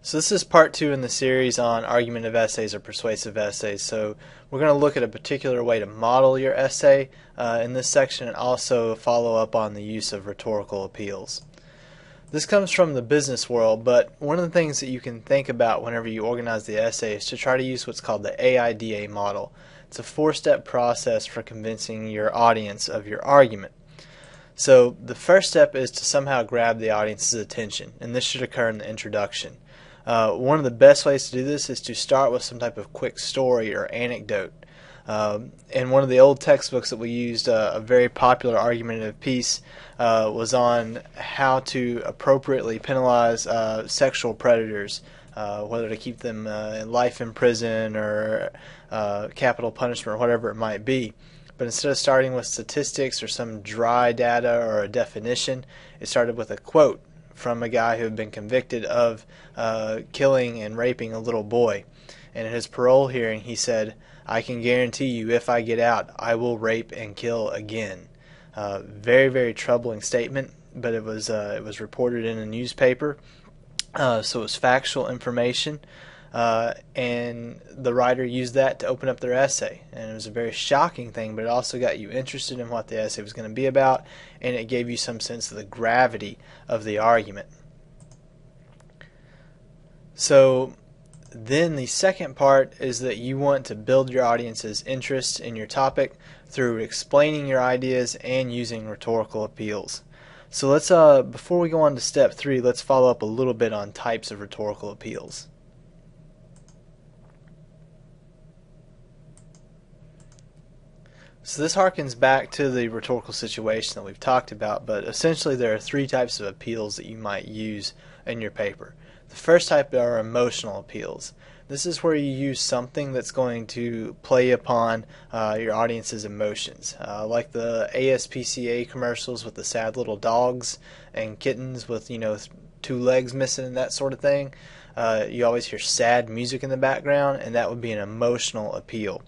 So this is part 2 in the series on argumentative essays or persuasive essays. So we're going to look at a particular way to model your essay in this section and also follow up on the use of rhetorical appeals. This comes from the business world, but one of the things that you can think about whenever you organize the essay is to try to use what's called the AIDA model. It's a 4-step process for convincing your audience of your argument. So the first step is to somehow grab the audience's attention, and this should occur in the introduction. One of the best ways to do this is to start with some type of quick story or anecdote. In one of the old textbooks that we used, a very popular argumentative piece was on how to appropriately penalize sexual predators, whether to keep them in life in prison or capital punishment or whatever it might be. But instead of starting with statistics or some dry data or a definition, it started with a quote from a guy who had been convicted of killing and raping a little boy. And in his parole hearing, he said, "I can guarantee you if I get out, I will rape and kill again." Very, very troubling statement, but it was reported in a newspaper, so it was factual information. And the writer used that to open up their essay, and it was a very shocking thing, but it also got you interested in what the essay was going to be about, and it gave you some sense of the gravity of the argument. So then the second part is that you want to build your audience's interest in your topic through explaining your ideas and using rhetorical appeals. So let's before we go on to step 3, let's follow up a little bit on types of rhetorical appeals. So this harkens back to the rhetorical situation that we've talked about, but essentially there are 3 types of appeals that you might use in your paper. The first type are emotional appeals. This is where you use something that's going to play upon your audience's emotions, like the ASPCA commercials with the sad little dogs and kittens with 2 legs missing and that sort of thing. You always hear sad music in the background, and that would be an emotional appeal.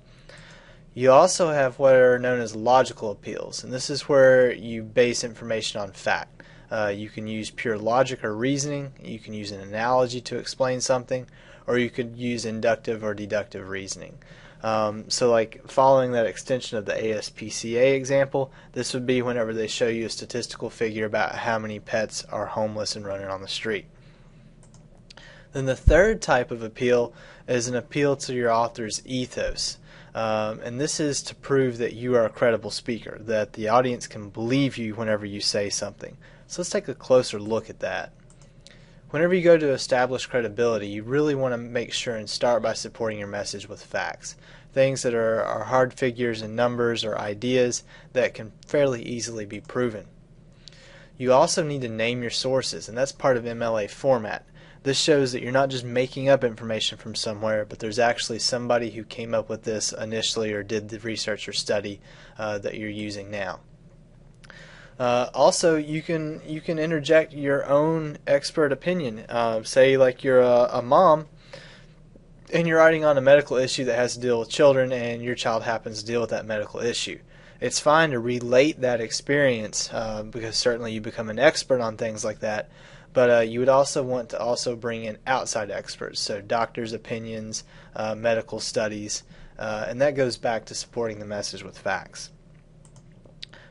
You also have what are known as logical appeals, and this is where you base information on fact. You can use pure logic or reasoning, you can use an analogy to explain something, or you could use inductive or deductive reasoning. So like following that extension of the ASPCA example, this would be whenever they show you a statistical figure about how many pets are homeless and running on the street. Then the third type of appeal is an appeal to your author's ethos. And this is to prove that you are a credible speaker, that the audience can believe you whenever you say something. So let's take a closer look at that. Whenever you go to establish credibility, you really want to make sure and start by supporting your message with facts. Things that are hard figures and numbers or ideas that can fairly easily be proven. You also need to name your sources, and that's part of MLA format. This shows that you're not just making up information from somewhere, but there's actually somebody who came up with this initially or did the research or study that you're using now. Also, you can interject your own expert opinion. Say like you're a mom and you're writing on a medical issue that has to deal with children, and your child happens to deal with that medical issue. It's fine to relate that experience because certainly you become an expert on things like that. But you would also want to also bring in outside experts, so doctors' opinions, medical studies, and that goes back to supporting the message with facts.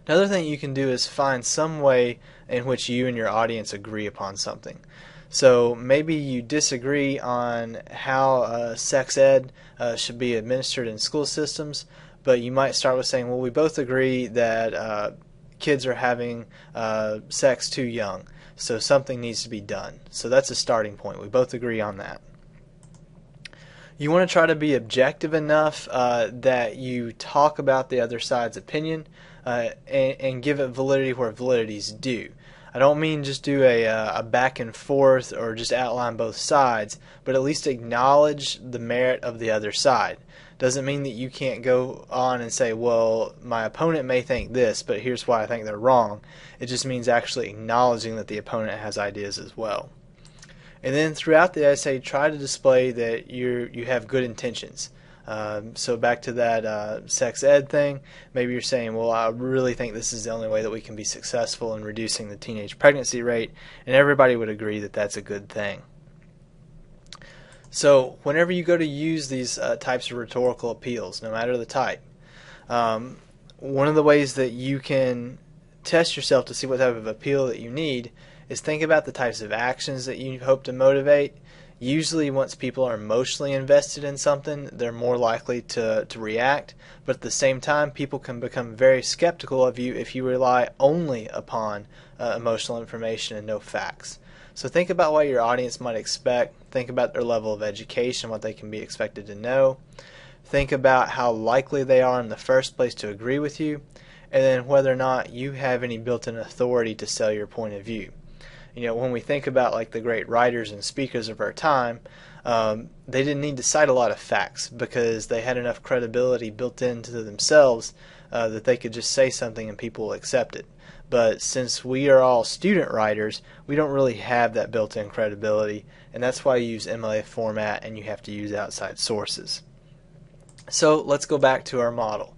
Another thing you can do is find some way in which you and your audience agree upon something. So maybe you disagree on how sex ed should be administered in school systems, but you might start with saying, well, we both agree that kids are having sex too young. So something needs to be done. So that's a starting point. We both agree on that. You want to try to be objective enough that you talk about the other side's opinion and give it validity where validity is due. I don't mean just do a back and forth or just outline both sides, but at least acknowledge the merit of the other side. Doesn't mean that you can't go on and say, well, my opponent may think this, but here's why I think they're wrong. It just means actually acknowledging that the opponent has ideas as well. And then throughout the essay, try to display that you have good intentions. So back to that sex ed thing, maybe you're saying, well, I really think this is the only way that we can be successful in reducing the teenage pregnancy rate, and everybody would agree that that's a good thing. So whenever you go to use these types of rhetorical appeals, no matter the type, one of the ways that you can test yourself to see what type of appeal that you need is think about the types of actions that you hope to motivate. Usually once people are emotionally invested in something, they're more likely to react, but at the same time people can become very skeptical of you if you rely only upon emotional information and no facts. So think about what your audience might expect. Think about their level of education, what they can be expected to know. Think about how likely they are in the first place to agree with you, and then whether or not you have any built-in authority to sell your point of view. When we think about like the great writers and speakers of our time, they didn't need to cite a lot of facts because they had enough credibility built into themselves that they could just say something and people will accept it. But since we are all student writers, we don't really have that built-in credibility, and that's why you use MLA format and you have to use outside sources. So let's go back to our model.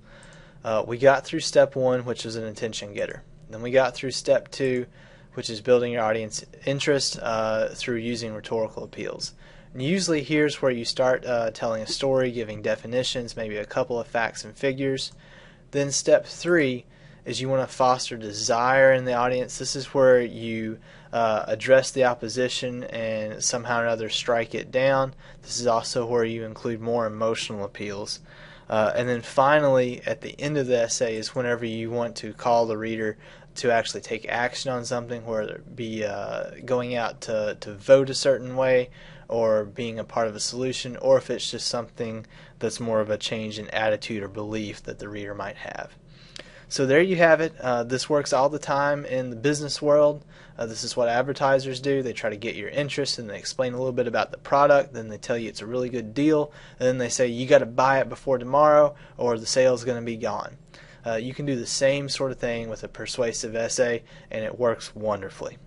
We got through step 1, which was an attention getter. Then we got through step 2, which is building your audience interest through using rhetorical appeals. And usually here's where you start telling a story, giving definitions, maybe a couple of facts and figures. Then step 3 is you want to foster desire in the audience. This is where you address the opposition and somehow or another strike it down. This is also where you include more emotional appeals. And then finally, at the end of the essay is whenever you want to call the reader to actually take action on something, whether it be going out to vote a certain way or being a part of a solution, or if it's just something that's more of a change in attitude or belief that the reader might have. So there you have it. This works all the time in the business world. This is what advertisers do. They try to get your interest and they explain a little bit about the product. Then they tell you it's a really good deal. And then they say you got to buy it before tomorrow or the sale is going to be gone. You can do the same sort of thing with a persuasive essay and it works wonderfully.